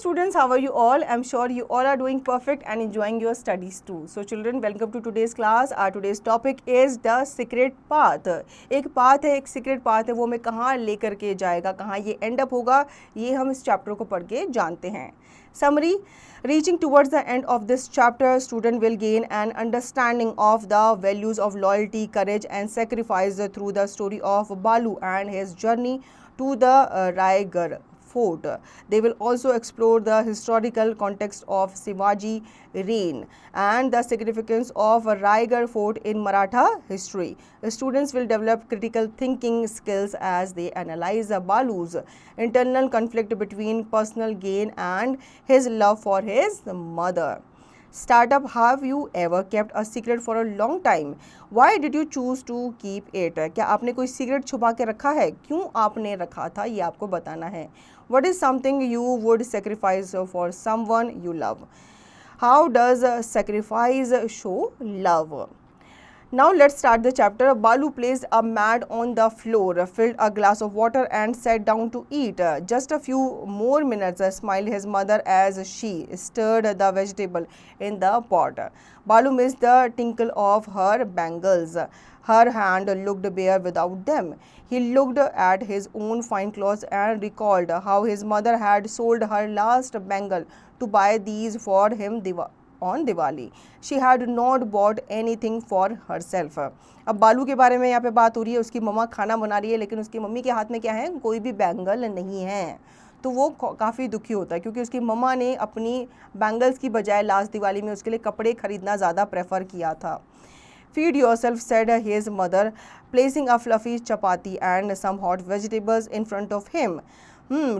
students, how are you all? I'm sure you all are doing perfect and enjoying your studies too. So children, welcome to today's class. Our today's topic is the secret path. एक path है, एक secret path है, वो हमें कहाँ लेकर के जाएगा, कहाँ ये end up होगा, ये हम इस chapter को पढ़ के जानते हैं. Summary: reaching towards the end of this chapter, student will gain an understanding of the values of loyalty, courage and sacrifice through the story of Balu and his journey to the Raigarh Fort. They will also explore the historical context of Shivaji reign and the significance of Raigarh Fort in Maratha history. The students will develop critical thinking skills as they analyze Balu's internal conflict between personal gain and his love for his mother. Startup, have you ever kept a secret for a long time? Why did you choose to keep it? क्या आपने कोई secret छुपा के रखा है? क्यों आपने रखा था? ये आपको बताना है. What is something you would sacrifice for someone you love? How does sacrifice show love? Now let's start the chapter. Balu placed a mat on the floor, filled a glass of water and sat down to eat. Just a few more minutes, smiled his mother as she stirred the vegetable in the pot. Balu missed the tinkle of her bangles. Her hand looked bare without them. He looked at his own fine clothes and recalled how his mother had sold her last bangle to buy these for him on Diwali. She had not bought anything for herself. अब बालू के बारे में यहाँ पे बात हो रही है. उसकी मम्मा खाना बना रही है लेकिन उसकी मम्मी के हाथ में क्या है? कोई भी बैंगल नहीं है. तो वो काफ़ी दुखी होता है क्योंकि उसकी मम्मा ने अपनी बैंगल्स की बजाय लास्ट दिवाली में उसके लिए कपड़े खरीदना ज़्यादा प्रेफर किया था. Feed yourself, said his mother, placing a fluffy chapati and some hot vegetables in front of him.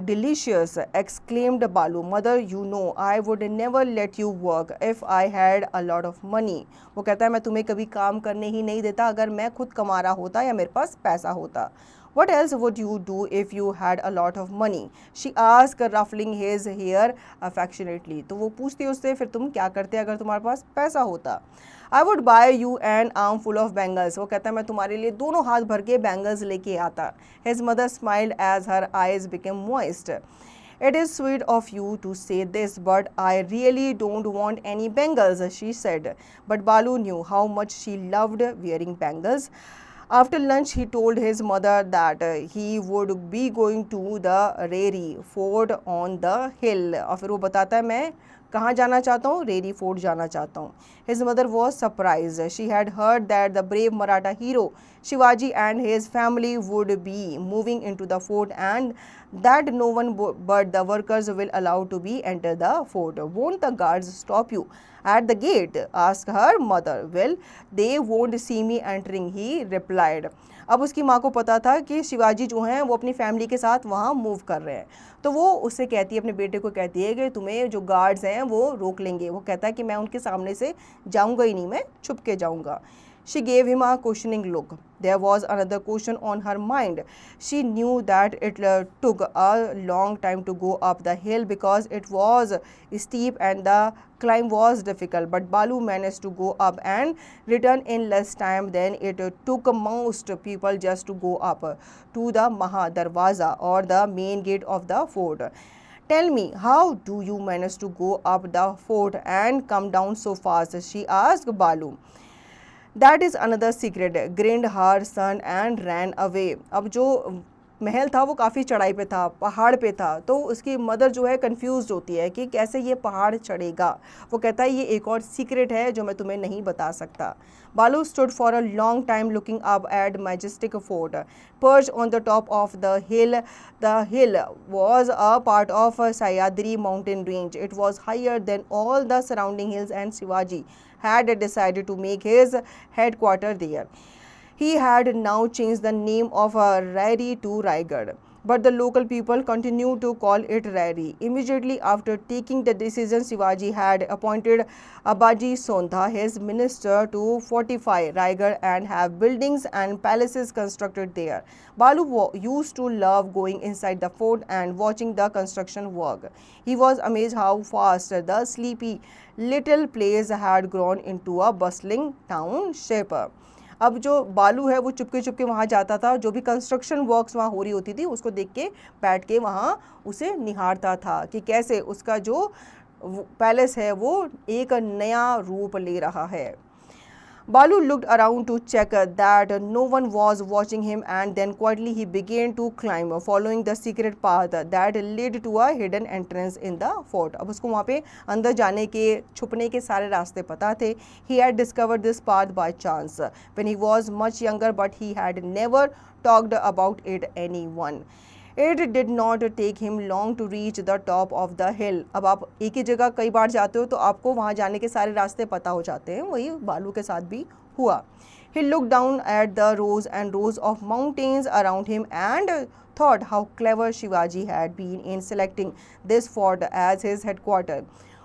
Delicious, exclaimed Balu. Mother, you know, I would never let you work if I had a lot of money. वो कहता है मैं तुम्हें कभी काम करने ही नहीं देता अगर मैं खुद कमा रहा होता या मेरे पास पैसा होता. What else would you do if you had a lot of money? She asked, ruffling his hair affectionately. तो वो पूछती है उससे फिर तुम क्या करते अगर तुम्हारे पास पैसा होता. I would buy you an armful of bangles. वो कहता है मैं तुम्हारे लिए दोनों हाथ भर के बैंगल्स लेके आता. His mother smiled as her eyes became moist. It is sweet of you to say this, but I really don't want any bangles, she said. But Balu knew how much she loved wearing bangles. After lunch, he told his mother that he would be going to the Raigarh Fort on the hill. और फिर वो बताता है मैं कहाँ जाना चाहता हूँ? रेरी फोर्ट जाना चाहता हूँ. His mother was surprised. She had heard that the brave Maratha hero Shivaji and his family would be moving into the fort and that no one but the workers will allow to be enter the fort. Won't the guards stop you at the gate? Asked her mother. Well, they won't see me entering, he replied. अब उसकी माँ को पता था कि शिवाजी जो हैं वो अपनी फैमिली के साथ वहाँ मूव कर रहे हैं. तो वो उससे कहती है, अपने बेटे को कहती है कि तुम्हें जो गार्ड्स हैं वो रोक लेंगे. वो कहता है कि मैं उनके सामने से जाऊँगा ही नहीं, मैं छुप के जाऊँगा. She gave him a questioning look. There was another question on her mind. She knew that it took a long time to go up the hill because it was steep and the climb was difficult. But Balu managed to go up and return in less time than it took most people just to go up to the Maha Darwaza or the main gate of the fort. Tell me, how do you manage to go up the fort and come down so fast? She asked Balu. That is another secret, grinned her son and ran away. अब जो महल था वो काफ़ी चढ़ाई पे था, पहाड़ पे था. तो उसकी मदर जो है कंफ्यूज होती है कि कैसे ये पहाड़ चढ़ेगा. वो कहता है ये एक और सीक्रेट है जो मैं तुम्हें नहीं बता सकता. Balu stood for a long time looking up at majestic fort perched on the top of the hill. The hill was a part of Sahyadri mountain range. It was higher than all the surrounding hills and Shivaji had decided to make his headquarters there. He had now changed the name of Raigarh to Raigarh, but the local people continued to call it Raigarh. Immediately after taking the decision, Shivaji had appointed Abaji Sontha, his minister, to fortify Raigarh and have buildings and palaces constructed there. Balu used to love going inside the fort and watching the construction work. He was amazed how fast the sleepy little place had grown into a bustling township. अब जो बालू है वो चुपके चुपके वहाँ जाता था, जो भी कंस्ट्रक्शन वर्क्स वहाँ हो रही होती थी उसको देख के बैठ के वहाँ उसे निहारता था कि कैसे उसका जो पैलेस है वो एक नया रूप ले रहा है। Balu looked around to check that no one was watching him, and then quietly he began to climb, following the secret path that led to a hidden entrance in the fort. अब उसको वहाँ पे अंदर जाने के, छुपने के सारे रास्ते पता थे. He had discovered this path by chance when he was much younger, but he had never talked about it anyone. It did not take him long to reach the top of the hill. अब आप एक ही जगह कई बार जाते हो तो आपको वहाँ जाने के सारे रास्ते पता हो जाते हैं, वही बालू के साथ भी हुआ. He looked down at the rows and rows of mountains around him and thought how clever Shivaji had been in selecting this fort as his headquarters.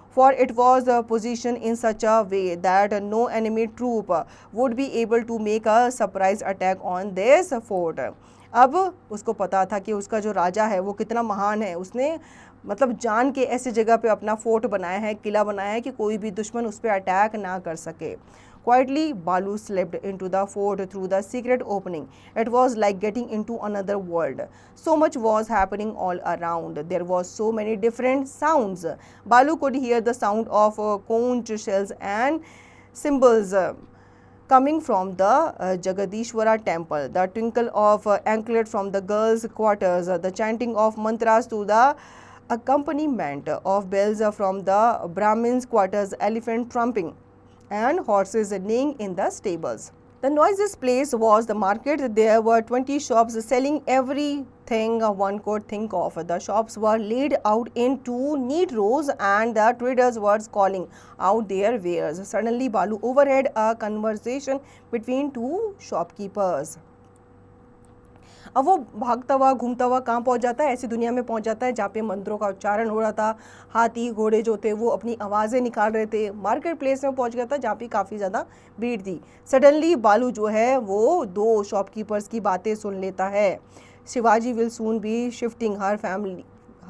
For it was positioned in such a way that no enemy troop would be able to make a surprise attack on this fort. अब उसको पता था कि उसका जो राजा है वो कितना महान है, उसने मतलब जान के ऐसी जगह पे अपना फोर्ट बनाया है, किला बनाया है कि कोई भी दुश्मन उस पर अटैक ना कर सके. Quietly, Balu slipped into the fort through the secret opening. It was like getting into another world. So much was happening all around. There was so many different sounds. Balu could hear the sound of conch shells and cymbals coming from the Jagadishwara temple, the tinkle of anklet from the girls' quarters, the chanting of mantras to the accompaniment of bells from the Brahmins' quarters, elephant trumping, and horses neighing in the stables. The noisiest place was the market. There were 20 shops selling everything one could think of. The shops were laid out in two neat rows and the traders were calling out their wares. Suddenly, Balu overheard a conversation between two shopkeepers. अब वो भागता हुआ घूमता हुआ कहाँ पहुँच जाता है, ऐसी दुनिया में पहुँच जाता है जहाँ पे मंत्रों का उच्चारण हो रहा था, हाथी घोड़े जो थे वो अपनी आवाज़ें निकाल रहे थे. मार्केट प्लेस में पहुँच गया था जहाँ पे काफ़ी ज़्यादा भीड़ थी. सडनली बालू जो है वो दो शॉपकीपर्स की बातें सुन लेता है. Shivaji will soon be shifting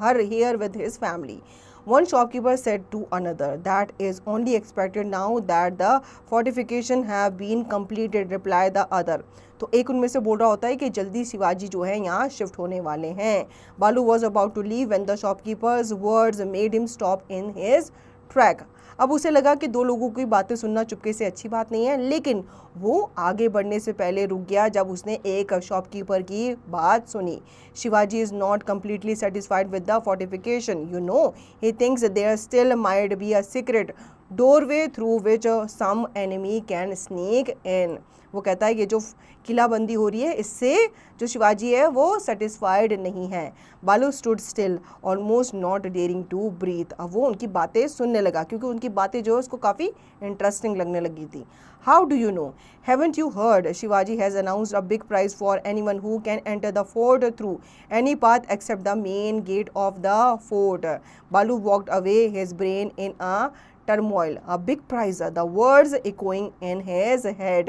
her here with his family. One shopkeeper said to another, "That is only expected now that the fortification have been completed," replied the other. तो एक उनमें से बोल रहा होता है कि जल्दी शिवाजी जो है यहाँ शिफ्ट होने वाले हैं. Balu was about to leave when the shopkeeper's words made him stop in his track. अब उसे लगा कि दो लोगों की बातें सुनना चुपके से अच्छी बात नहीं है, लेकिन वो आगे बढ़ने से पहले रुक गया जब उसने एक शॉपकीपर की बात सुनी. Shivaji is not completely satisfied with the fortification. You know, he thinks there still might be a secret doorway through which some enemy can sneak in. वो कहता है कि जो किलाबंदी हो रही है इससे जो शिवाजी है वो सेटिस्फाइड नहीं है. Balu stood still almost not daring to breathe. अब वो उनकी बातें सुनने लगा क्योंकि उनकी बातें जो है उसको काफ़ी इंटरेस्टिंग लगने लगी थी. How do you know? Haven't you heard? Shivaji has announced a big prize for anyone who can enter the fort through any path except the main gate of the fort. Balu walked away his brain in a turmoil. A big prize, the words echoing in his head.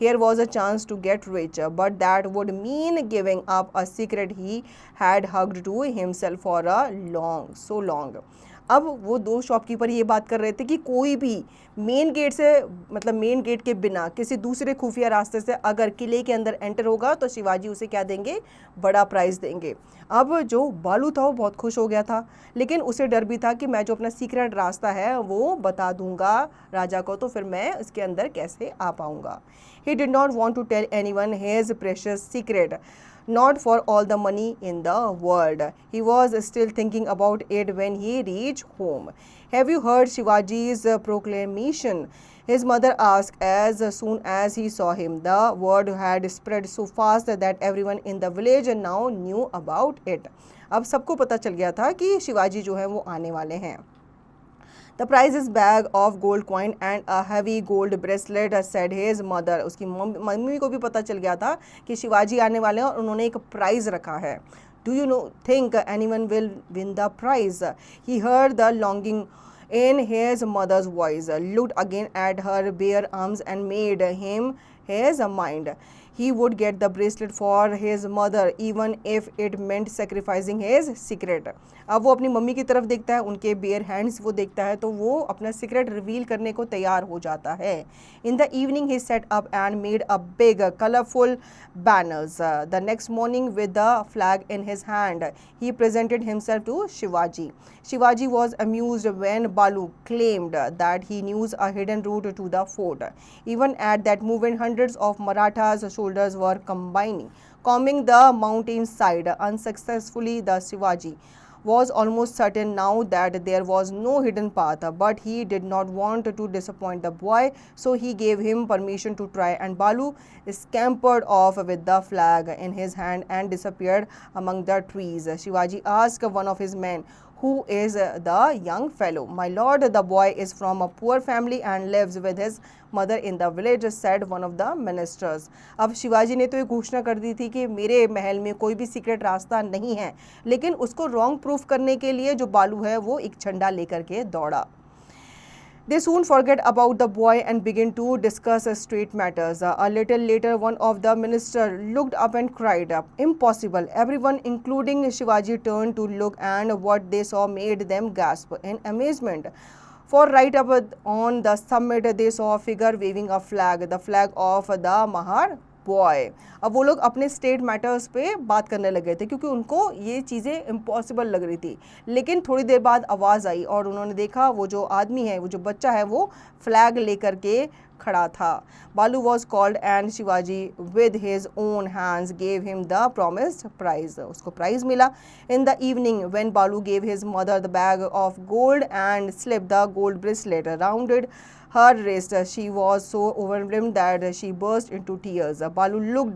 Here was a chance to get rich, but that would mean giving up a secret he had hugged to himself for so long. अब वो दो shopkeeper ये बात कर रहे थे कि कोई भी मेन गेट से, मतलब मेन गेट के बिना किसी दूसरे खुफिया रास्ते से अगर किले के अंदर एंटर होगा तो शिवाजी उसे क्या देंगे? बड़ा प्राइज़ देंगे. अब जो बालू था वो बहुत खुश हो गया था, लेकिन उसे डर भी था कि मैं जो अपना सीक्रेट रास्ता है वो बता दूंगा राजा को तो फिर मैं इसके अंदर कैसे आ पाऊंगा. He did not want to tell anyone his precious secret, not for all the money in the world. He was still thinking about it when he reached home. Have you heard Shivaji's proclamation? His mother asked as soon as he saw him. The word had spread so fast that everyone in the village now knew about it. अब सबको पता चल गया था कि शिवाजी जो है वो आने वाले हैं. The prize is bag of gold coin and a heavy gold bracelet, said his mother. उसकी मम्मी को भी पता चल गया था कि शिवाजी आने वाले हैं और उन्होंने एक प्राइज रखा है. Do you think anyone will win the prize? He heard the longing in his mother's voice, looked again at her bare arms and made him his mind. he would get the bracelet for his mother even if it meant sacrificing his secret. अब वो अपनी mummy की तरफ देखता है, उनके bear hands वो देखता है, तो वो अपना सीक्रेट रिवील करने को तैयार हो जाता है. In the evening he set up and made a big colorful banners. The next morning with the flag in his hand he presented himself to Shivaji. Shivaji was amused when Balu claimed that he knew a hidden route to the fort. Even at that moment hundreds of Marathas soldiers were combing the mountainside unsuccessfully. The Shivaji was almost certain now that there was no hidden path, but he did not want to disappoint the boy, so he gave him permission to try, and Balu scampered off with the flag in his hand and disappeared among the trees. Shivaji asked one of his men, "Who is the young fellow?" "My lord, the boy is from a poor family and lives with his mother in the village," said one of the ministers. अब शिवाजी ने तो ये घोषणा कर दी थी कि मेरे महल में कोई भी सीक्रेट रास्ता नहीं है, लेकिन उसको रॉन्ग प्रूफ करने के लिए जो बालू है वो एक झंडा लेकर के दौड़ा. They soon forget about the boy and begin to discuss straight matters. A little later, one of the ministers looked up and cried, "Impossible!" Everyone, including Shivaji, turned to look, and what they saw made them gasp in amazement. For right up on the summit, they saw a figure waving a flag, the flag of the Mahar boy. अब वो लोग अपने state matters पे बात करने लगे थे क्योंकि उनको ये चीज़ें इम्पॉसिबल लग रही थी. लेकिन थोड़ी देर बाद आवाज़ आई और उन्होंने देखा वो जो आदमी है, वो जो बच्चा है, वो फ्लैग लेकर के खड़ा था. Balu was called and Shivaji with his own hands gave him the promised prize. उसको प्राइज मिला. In the evening when Balu gave his mother the bag of gold and slip the gold bracelet rounded her wrist, she was so overwhelmed that she burst into tears. Balu looked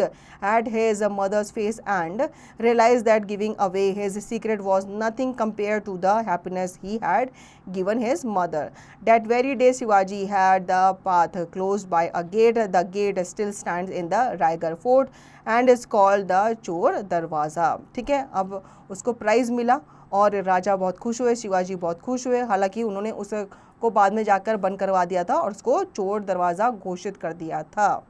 at his mother's face and realized that giving away his secret was nothing compared to the happiness he had given his mother. That very day Shivaji had the path closed by a gate. The gate still stands in the Raigarh fort and is called the Chor Darwaza. ठीक है, अब उसको prize मिला और राजा बहुत खुश हुए, शिवाजी बहुत खुश हुए. हालांकि उन्होंने उस को बाद में जाकर बंद करवा दिया था और उसको चोर दरवाज़ा घोषित कर दिया था.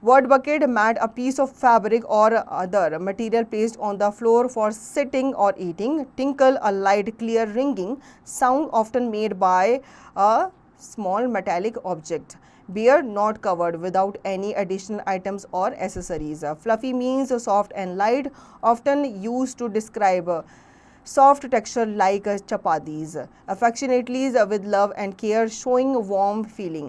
Word bucket, mat, a piece of fabric or other material placed on the floor for sitting or eating. Tinkle, a light clear ringing sound often made by a small metallic object. Bear, not covered, without any additional items or accessories. Fluffy means soft and light, often used to describe soft texture like chapatis. Affectionately, with love and care, showing warm feeling.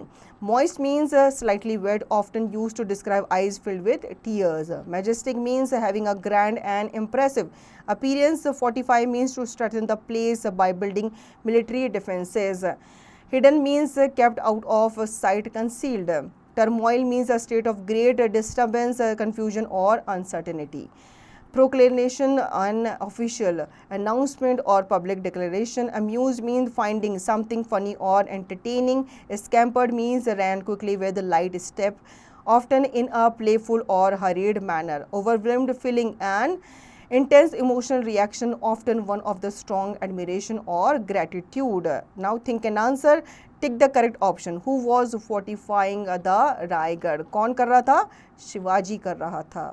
Moist means slightly wet, often used to describe eyes filled with tears. Majestic means having a grand and impressive appearance. Fortify means to strengthen the place by building military defenses. Hidden means kept out of sight, concealed. Turmoil means a state of great disturbance, confusion or uncertainty. Proclamation, an official announcement or public declaration. Amused means finding something funny or entertaining. Scampered means ran quickly with light step, often in a playful or hurried manner. Overwhelmed, feeling an intense emotional reaction, often one of the strong admiration or gratitude. Now think and answer. Tick the correct option. Who was fortifying the Raigarh? कौन कर रहा था? शिवाजी कर रहा था.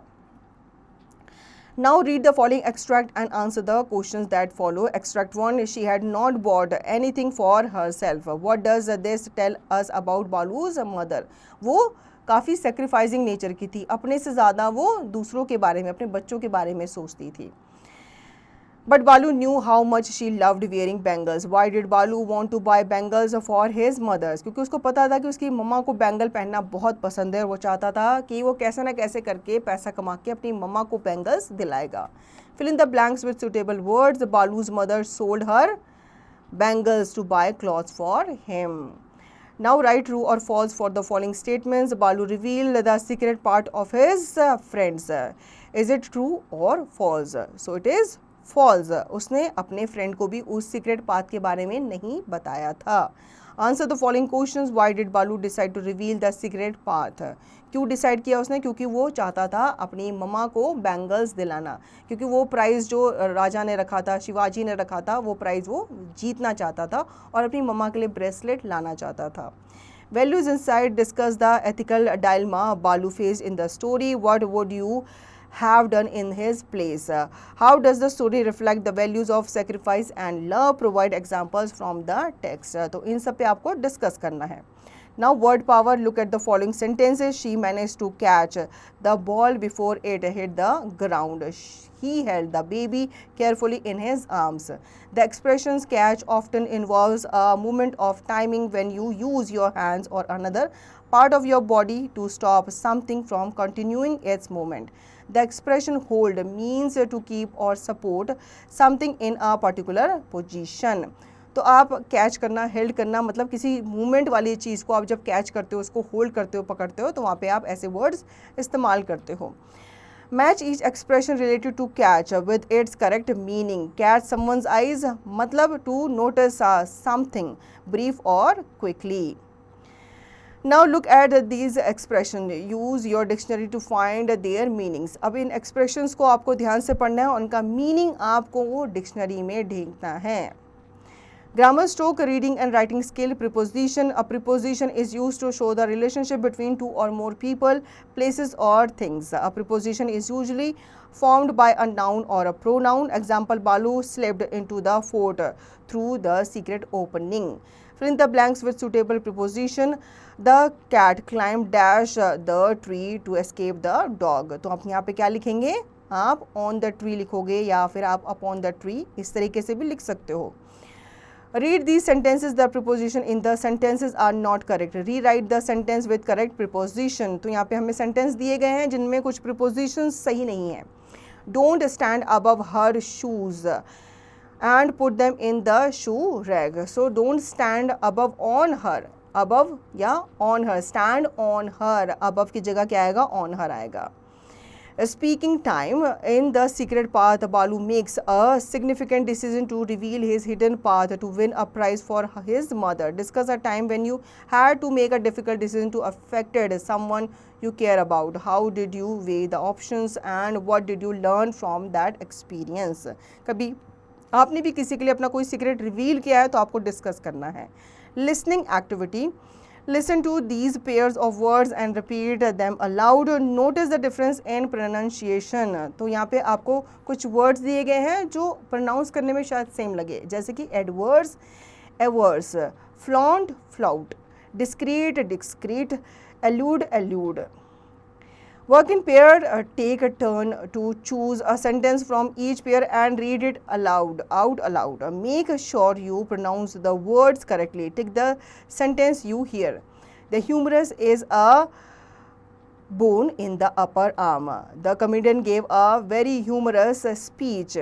Now read the following extract and answer the questions that follow. Extract 1. She had not bought anything for herself. What does this tell us about Balu's mother? वो काफ़ी sacrificing nature की थी. अपने से ज़्यादा वो दूसरों के बारे में, अपने बच्चों के बारे में सोचती थी. But Balu knew how much she loved wearing bangles. Why did Balu want to buy bangles for his mothers? क्योंकि उसको पता था कि उसकी मम्मा को बैंगल पहनना बहुत पसंद है और वो चाहता था कि वो कैसे ना कैसे करके पैसा कमा के अपनी मम्मा को बैंगल्स दिलाएगा. Fill in the blanks with suitable words. Balu's mother sold her bangles to buy clothes for him. Now write true or false for the following statements. Balu revealed the secret part of his friends. Is it true or false? So it is false. उसने अपने friend को भी उस secret path के बारे में नहीं बताया था. Answer the following questions. Why did Balu decide to reveal the secret path? क्यों डिसाइड किया उसने? क्योंकि वो चाहता था अपनी मम्मा को बैंगल्स दिलाना, क्योंकि वो प्राइज़ जो राजा ने रखा था, शिवाजी ने रखा था, वो प्राइज़ वो जीतना चाहता था और अपनी मम्मा के लिए ब्रेसलेट लाना चाहता था. Values inside discuss the ethical dilemma Balu faced in the story. What would you have done in his place? How does the story reflect the values of sacrifice and love? Provide examples from the text. तो इन सब पे आपको discuss करना है. Now word power, look at the following sentences. She managed to catch the ball before it hit the ground. He held the baby carefully in his arms. The expressions catch often involves a moment of timing when you use your hands or another part of your body to stop something from continuing its movement. The expression hold means to keep or support something in a particular position. तो आप catch करना, held करना मतलब किसी movement वाली चीज़ को आप जब कैच करते हो, उसको होल्ड करते हो, पकड़ते हो, तो वहाँ पे आप ऐसे वर्ड्स इस्तेमाल करते हो. Match each expression related to catch with its correct meaning. Catch someone's eyes मतलब टू नोटिस समथिंग ब्रीफ और quickly. Now look at these expression. Use your dictionary to find their meanings. अब इन expressions को आपको ध्यान से पढ़ना है, उनका मीनिंग आपको वो डिक्शनरी में ढूंढना है. Grammar stroke, reading and writing skill. Preposition. A preposition is used to show the relationship between two or more people, places or things. A preposition is usually formed by a noun or a pronoun. Example, Balu slipped into the fort through the secret opening. Fill in the blanks with suitable preposition. The cat climbed dash the tree to escape the dog. तो आप यहाँ पे क्या लिखेंगे? आप on the tree लिखोगे या फिर आप upon the tree, इस तरीके से भी लिख सकते हो. Read these sentences. The preposition in the sentences are not correct. Rewrite the sentence with correct preposition. तो यहाँ पे हमें sentence दिए गए हैं जिनमें कुछ prepositions सही नहीं है. Don't stand above her shoes and put them in the shoe rack. So don't stand above on her. Above या on her. Stand on her. Above की जगह क्या आएगा? On her आएगा. Speaking time. In the secret path, Balu makes a significant decision to reveal his hidden path to win a prize for his mother. Discuss a time when you had to make a difficult decision to affected someone you care about. How did you weigh the options and what did you learn from that experience? कभी आपने भी किसी के लिए अपना कोई secret reveal किया है तो आपको डिस्कस करना है. Listening activity. Listen to these pairs of words and repeat them aloud. Notice the difference in pronunciation. तो यहाँ पे आपको कुछ words दिए गए हैं जो pronounce करने में शायद सेम लगे, जैसे कि adverse, averse, flaunt, flout, discreet, discreet, allude, allude. Work in pair. Take a turn to choose a sentence from each pair and read it aloud, out aloud. Make sure you pronounce the words correctly. Take the sentence you hear. The humerus is a bone in the upper arm. The comedian gave a very humorous speech.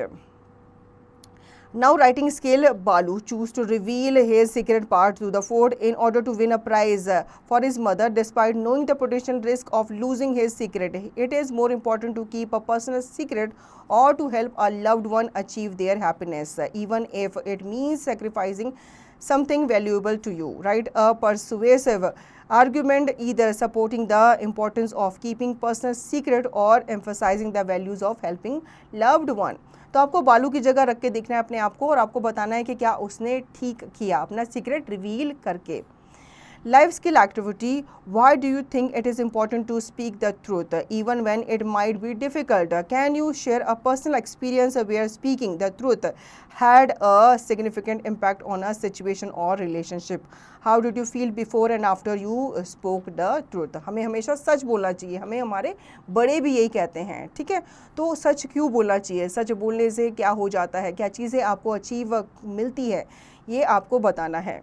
Now writing skill. Balu choose to reveal his secret part to the fort in order to win a prize for his mother despite knowing the potential risk of losing his secret. It is more important to keep a personal secret or to help a loved one achieve their happiness, even if it means sacrificing something valuable to you. Write a persuasive argument either supporting the importance of keeping personal secret or emphasizing the values of helping loved one. तो आपको बालू की जगह रख के देखना है अपने आप को और आपको बताना है कि क्या उसने ठीक किया अपना सीक्रेट रिवील करके. Life skill activity. Why do you think it is important to speak the truth even when it might be difficult? Can you share a personal experience where speaking the truth had a significant impact on a situation or relationship? How did you feel before and after you spoke the truth? हमें हमेशा सच बोलना चाहिए, हमें हमारे बड़े भी यही कहते हैं, ठीक है. तो सच क्यों बोलना चाहिए, सच बोलने से क्या हो जाता है, क्या चीज़ें आपको अचीव मिलती है, ये आपको बताना है.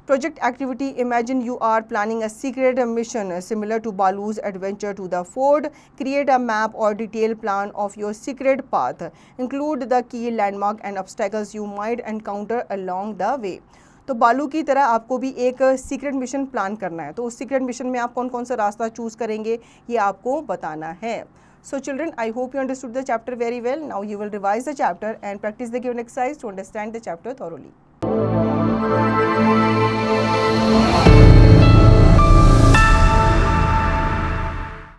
Project activity. Imagine you are planning a secret mission similar to Balu's adventure to the fort. Create a map or detailed plan of your secret path. Include the key landmark and obstacles you might encounter along the way. तो बालू की तरह आपको भी एक secret mission plan करना है. तो उस सीक्रेट मिशन में आप कौन कौन सा रास्ता चूज़ करेंगे ये आपको बताना है. So children, I hope you understood the chapter very well. Now you will revise the chapter and practice the given exercise to understand the chapter thoroughly.